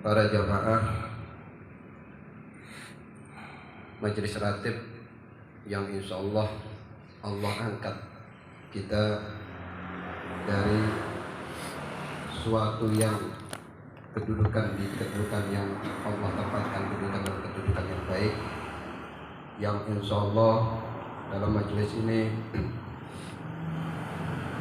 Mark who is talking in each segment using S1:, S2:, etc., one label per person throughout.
S1: para jamaah majelis ratib yang insya Allah angkat kita dari suatu yang kedudukan yang Allah tempatkan kedudukan yang baik, yang insya Allah dalam majelis ini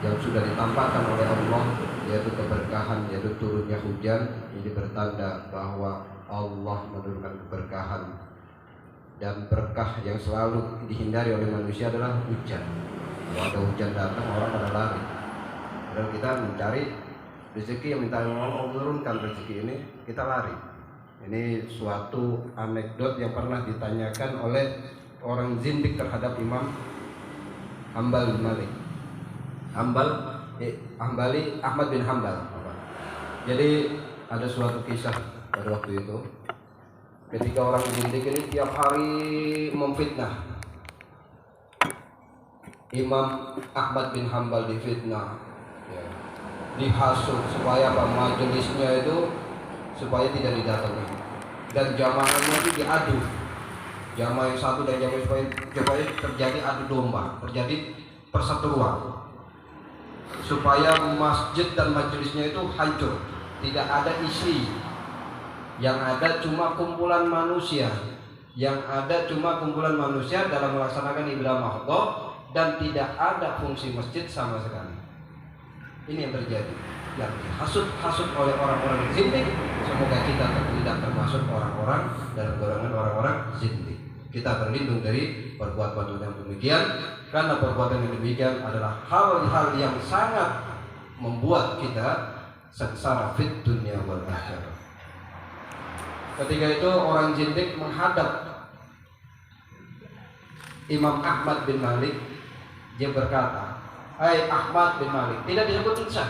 S1: yang sudah ditampakkan oleh Allah, yaitu keberkahan, yaitu turunnya hujan. Ini bertanda bahwa Allah menurunkan keberkahan, dan berkah yang selalu dihindari oleh manusia adalah hujan. Kalau ada hujan datang, orang pada lari. Dan kita mencari rezeki yang minta Allah menurunkan rezeki ini, kita lari. Ini suatu anekdot yang pernah ditanyakan oleh orang zindik terhadap Imam Hambal bin Malik. Hambali Ahmad bin Hambal. Jadi ada suatu kisah pada waktu itu, ketika orang zindik ini tiap hari memfitnah Imam Ahmad bin Hambal, difitnah, dihasut supaya majelisnya itu supaya tidak didatangi, dan jamaahnya itu diadu, jamaah yang satu dan jamaah supaya terjadi adu domba, terjadi perseteruan, supaya masjid dan majelisnya itu hancur, tidak ada isi, yang ada cuma kumpulan manusia, dalam melaksanakan ibadah mahdoh, dan tidak ada fungsi masjid sama sekali. Ini yang terjadi, yang dihasut oleh orang-orang zindik. Semoga kita tidak termasuk orang-orang dalam golongan orang-orang zindik. Kita berlindung dari perbuatan yang demikian, karena perbuatan yang demikian adalah hal-hal yang sangat membuat kita sengsara fit dunia wal akhirah. Ketika itu orang zindik menghadap Imam Ahmad bin Malik, dia berkata, "Hai Ahmad bin Malik," tidak disebut insan.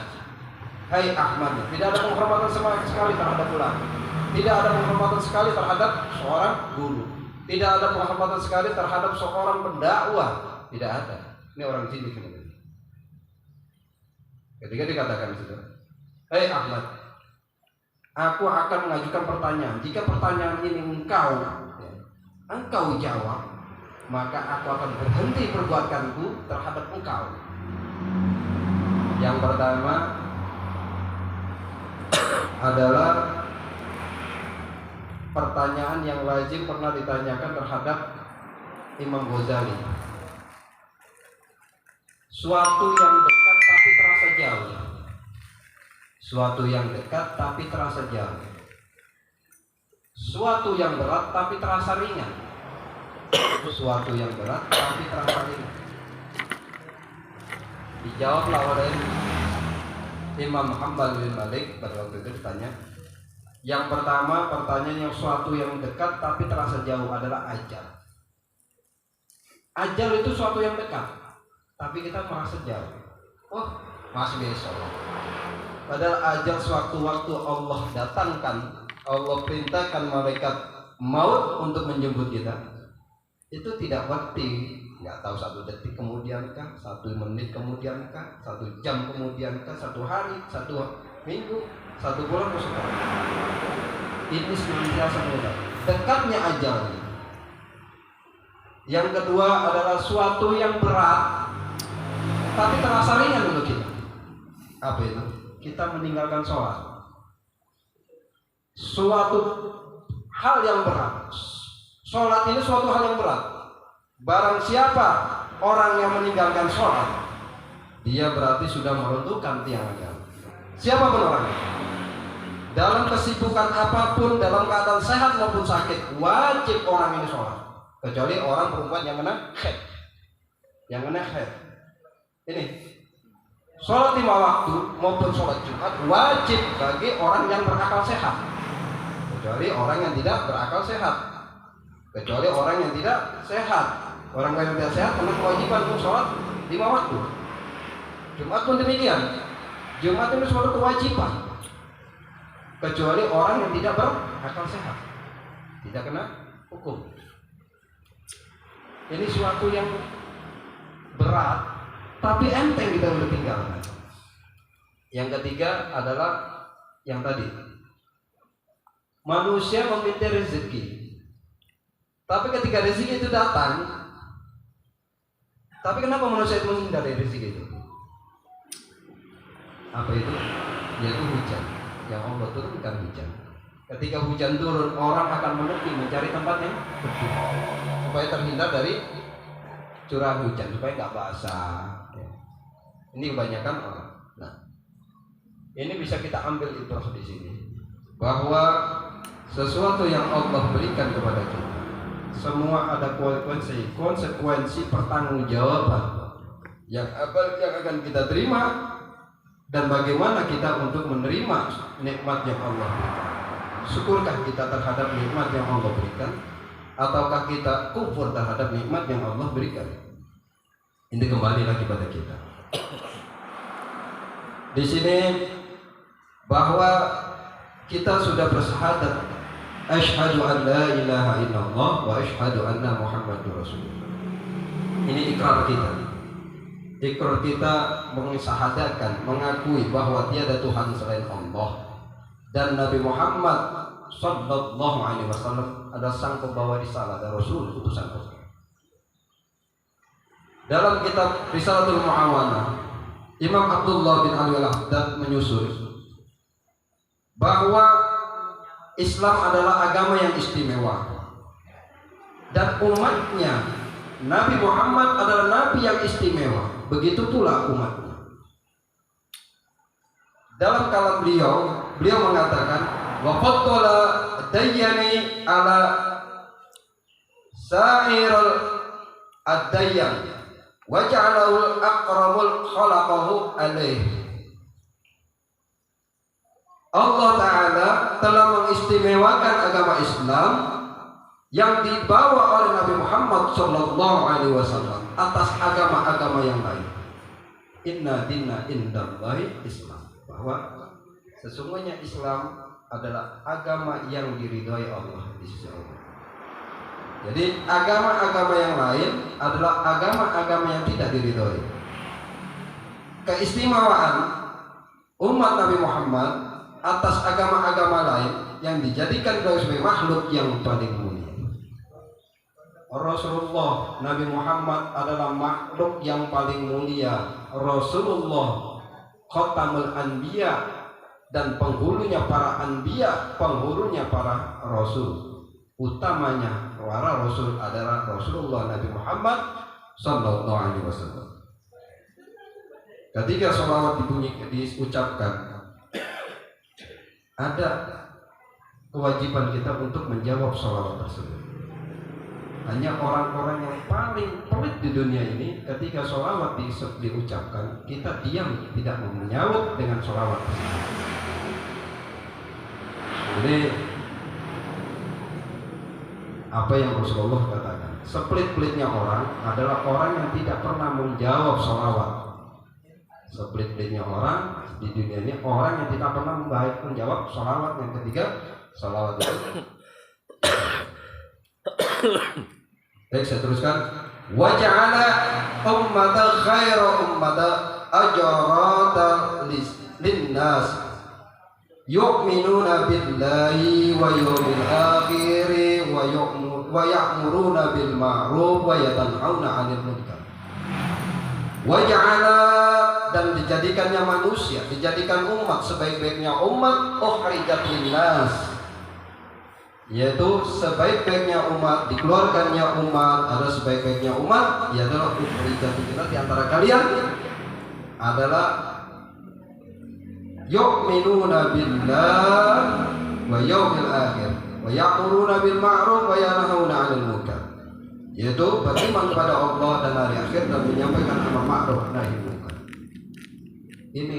S1: "Hai Ahmad," tidak ada penghormatan sama sekali terhadap ulama, tidak ada penghormatan sekali terhadap seorang guru, tidak ada penghormatan sekali terhadap seorang pendakwah, tidak ada. Ini orang zindik ini. Ketika dikatakan itu, "Hai Ahmad, aku akan mengajukan pertanyaan. Jika pertanyaan ini engkau jawab, maka aku akan berhenti perbuatanku terhadap engkau." Yang pertama adalah pertanyaan yang lazim pernah ditanyakan terhadap Imam Ghazali. Suatu yang dekat tapi terasa jauh. Suatu yang dekat tapi terasa jauh. Suatu yang berat tapi terasa ringan. Suatu yang berat tapi terasa ringan. Dijawablah oleh Imam Hambal bin Malik pada waktu itu ditanya. Yang pertama, pertanyaan yang suatu yang dekat tapi terasa jauh adalah ajal. Ajal itu suatu yang dekat, tapi kita merasa jauh. Oh, masih besok. Padahal ajal sewaktu-waktu Allah datangkan, Allah perintahkan malaikat maut untuk menjemput kita. Itu tidak waktu, nggak tahu 1 detik kemudian kah, 1 menit kemudian kah, 1 jam kemudian kah, 1 hari, 1 minggu, 1 bulan, atau setahun. Ini senantiasa mudah. Dekatnya ajal. Yang kedua adalah suatu yang berat tapi terasa ringan untuk kita. Apa itu? Kita meninggalkan sholat. Suatu hal yang berat. Sholat ini suatu hal yang berat. Barang siapa orang yang meninggalkan sholat, dia berarti sudah meruntuhkan tiang agama. Siapapun orangnya, dalam kesibukan apapun, dalam keadaan sehat maupun sakit, wajib orang ini sholat. Kecuali orang perempuan yang kena haid. Ini sholat 5 waktu maupun sholat Jumat wajib bagi orang yang berakal sehat. Kecuali orang yang tidak berakal sehat. Orang yang tidak sehat karena kewajiban untuk sholat 5 waktu. Jumat pun demikian. Jumat itu suatu kewajiban. Kecuali orang yang tidak berakal sehat, tidak kena hukum. Ini suatu yang berat, tapi enteng kita udah tinggalkan. Yang ketiga adalah yang tadi, Manusia meminta rezeki, tapi ketika rezeki itu datang, tapi kenapa manusia itu menghindari rezeki itu? Apa itu? Yaitu hujan. Yang Allah turunkan hujan. Ketika hujan turun, orang akan menepi mencari tempat yang teduh supaya terhindar dari curah hujan, supaya nggak basah. Ini kebanyakan orang. Nah, ini bisa kita ambil ibrah di sini, bahwa sesuatu yang Allah berikan kepada kita, semua ada konsekuensi pertanggungjawaban yang akan kita terima, dan bagaimana kita untuk menerima nikmat yang Allah berikan. Syukurkah kita terhadap nikmat yang Allah berikan, ataukah kita kufur terhadap nikmat yang Allah berikan? Ini kembali lagi pada kita. Di sini bahwa kita sudah bersyahadat, asyhadu an la ilaha illallah wa asyhadu anna Muhammadur Rasulullah. Ini ikrar kita. Ikrar kita mensyahadakan, mengakui bahwa tiada Tuhan selain Allah, dan Nabi Muhammad sallallahu alaihi wasallam adalah sang pembawa risalah dan rasul, utusan Allah. Dalam kitab Risalatul Mu'awanah, Imam Abdullah bin Ali al-Haddad menyusul bahwa Islam adalah agama yang istimewa, dan umatnya Nabi Muhammad adalah nabi yang istimewa. Begitu pula umatnya. Dalam kalam beliau mengatakan, wa faddala dayyani ala sa'iril ad-dayyan wa ja'alahu aqramul khalaqahu alaih. Allah Ta'ala telah mengistimewakan agama Islam yang dibawa oleh Nabi Muhammad sallallahu alaihi wasallam atas agama-agama yang lain. Inna dinna indallahi Islam. Bahwa sesungguhnya Islam adalah agama yang diridhai Allah di sisi Allah. Jadi agama-agama yang lain adalah agama-agama yang tidak diridhai. Keistimewaan umat Nabi Muhammad atas agama-agama lain yang dijadikan sebagai makhluk yang paling mulia. Rasulullah Nabi Muhammad adalah makhluk yang paling mulia. Rasulullah Khatamul Anbiya, dan penghulunya para anbiya, penghulunya para rasul. Utamanya para rasul adalah Rasulullah Nabi Muhammad sallallahu alaihi wasallam. Ketika sholawat diucapkan, ada kewajiban kita untuk menjawab sholawat tersebut. Hanya orang-orang yang paling pelit di dunia ini, ketika sholawat diucapkan, kita diam, tidak menyahut dengan sholawat tersebut. Jadi apa yang Rasulullah katakan, sepelit-pelitnya orang adalah orang yang tidak pernah menjawab sholawat. Sepelit-pelitnya orang di dunia ini orang yang tidak pernah menjawab sholawat. Yang ketiga, sholawat itu. Baik, saya teruskan. Wa ja'ala ummata khaira ummata ajrata linnas yu'minuna billahi wa yawmil akhir wa ya'muruna bil ma'ruf wa yatanhauna 'anil munkar. Wa ja'ala, dan dijadikannya manusia, dijadikan umat sebaik-baiknya umat, ukhrijat linnas, yaitu sebaik-baiknya umat, dikeluarkannya umat, ada sebaik-baiknya umat, ia adalah ukhrijat linnas, di antara kalian adalah yu'minuna billah wa yawmil akhir wa ya'muruna bil ma'ruf wa yanhauna 'anil munkar, yaitu beriman kepada Allah dan hari akhir dan menyampaikan amar ma'ruf nahi munkar. Ini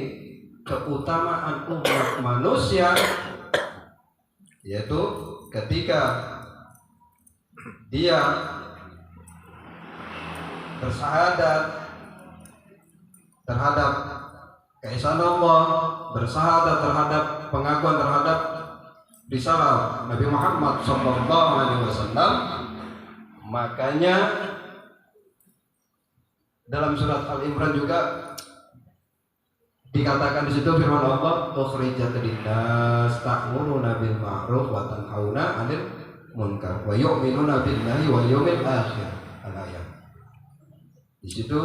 S1: keutamaan umat manusia, yaitu ketika dia bersyahadat terhadap keesaan Allah, bersyahadat terhadap pengakuan terhadap risalah Nabi Muhammad sallallahu alaihi wasallam. Makanya dalam surat Al-Imran juga Dikatakan di situ firman Allah, ukhrijat linnas ta'muruna bil ma'ruf wa tanhauna 'anil munkar wa yu'minuna billahi wal yawmil akhir. Al-ayat. Di situ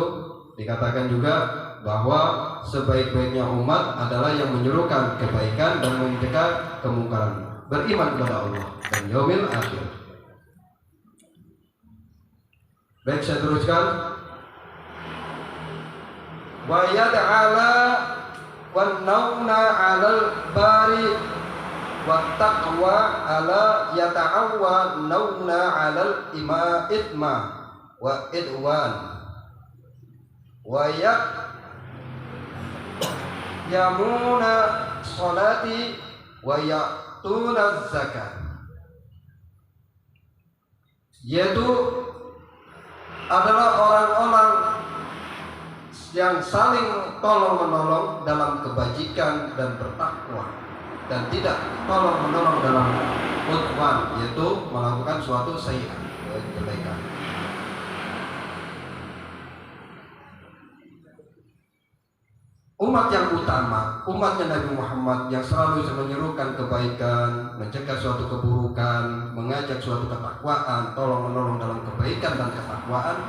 S1: dikatakan juga bahwa sebaik-baiknya umat adalah yang menyerukan kebaikan dan mencegah kemungkaran, beriman kepada Allah dan yaumil akhir. Baik, saya teruskan. Wa yad'ala wan nauna 'alal bari wa taqwa ala yata'awwa nauna 'alal itma wa idwan wa yamuna sholati wa ya'tuna zakat, yaitu adalah orang-orang yang saling tolong-menolong dalam kebajikan dan bertakwa, dan tidak tolong-menolong dalam udwan, yaitu melakukan suatu kebaikan. Umat yang utama, umatnya Nabi Muhammad yang selalu menyerukan kebaikan, mencegah suatu keburukan, mengajak suatu ketakwaan, tolong-menolong dalam kebaikan dan ketakwaan,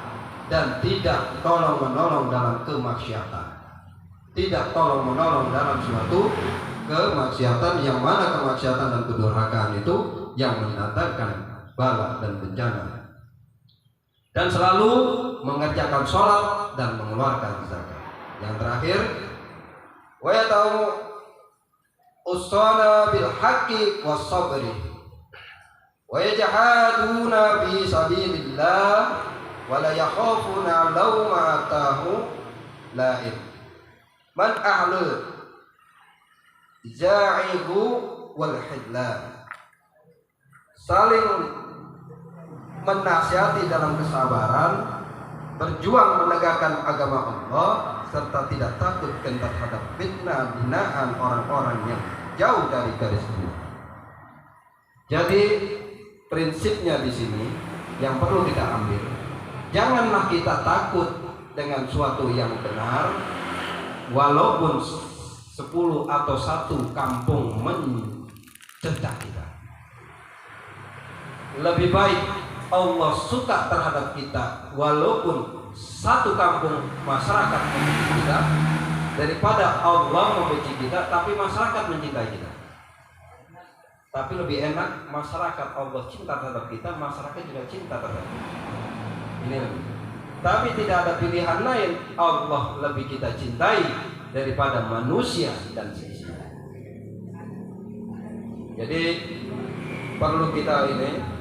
S1: dan tidak tolong-menolong dalam kemaksiatan. Tidak tolong-menolong dalam suatu kemaksiatan, yang mana kemaksiatan dan kedurhakaan itu yang mendatangkan bala dan bencana. Dan selalu mengerjakan sholat dan mengeluarkan zakat. Yang terakhir, wa yata'u usana bil haqqi was sabri wa yajhaduna fi sabilillah wa la yakhafuna lawmatahu la'im man ahlu za'ihu wal hidlan. Saling menasihati dalam kesabaran, berjuang menegakkan agama Allah, serta tidak takut terhadap fitnah binaan orang-orang yang jauh dari garis lurus. Jadi prinsipnya di sini yang perlu kita ambil, janganlah kita takut dengan suatu yang benar, walaupun 10 atau 1 kampung mencegah kita. Lebih baik Allah suka terhadap kita walaupun 1 kampung masyarakat membenci kita, daripada Allah membenci kita tapi masyarakat mencintai kita. Tapi lebih enak masyarakat Allah cinta terhadap kita, masyarakat juga cinta terhadap kita. Ini lebih. Tapi tidak ada pilihan lain, Allah lebih kita cintai daripada manusia dan sisinya. Jadi perlu kita ini,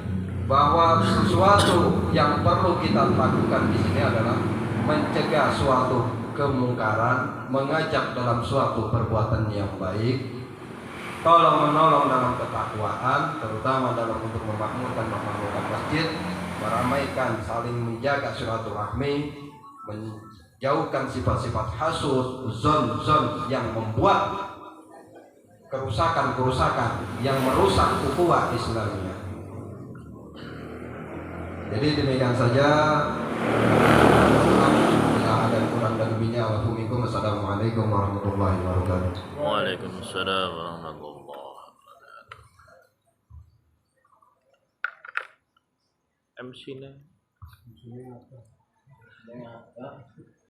S1: bahwa sesuatu yang perlu kita lakukan di sini adalah mencegah suatu kemungkaran, mengajak dalam suatu perbuatan yang baik, tolong menolong dalam ketakwaan, terutama dalam untuk memakmurkan masjid, meramaikan, saling menjaga silaturahmi, menjauhkan sifat-sifat hasud, zon yang membuat kerusakan yang merusak ukhuwah Islamiyah. Jadi demikian saja. Bila ada kurang dan lebihnya, Wassalamualaikum warahmatullahi wabarakatuh.
S2: Waalaikumsalam warahmatullahi wabarakatuh. MC-nya.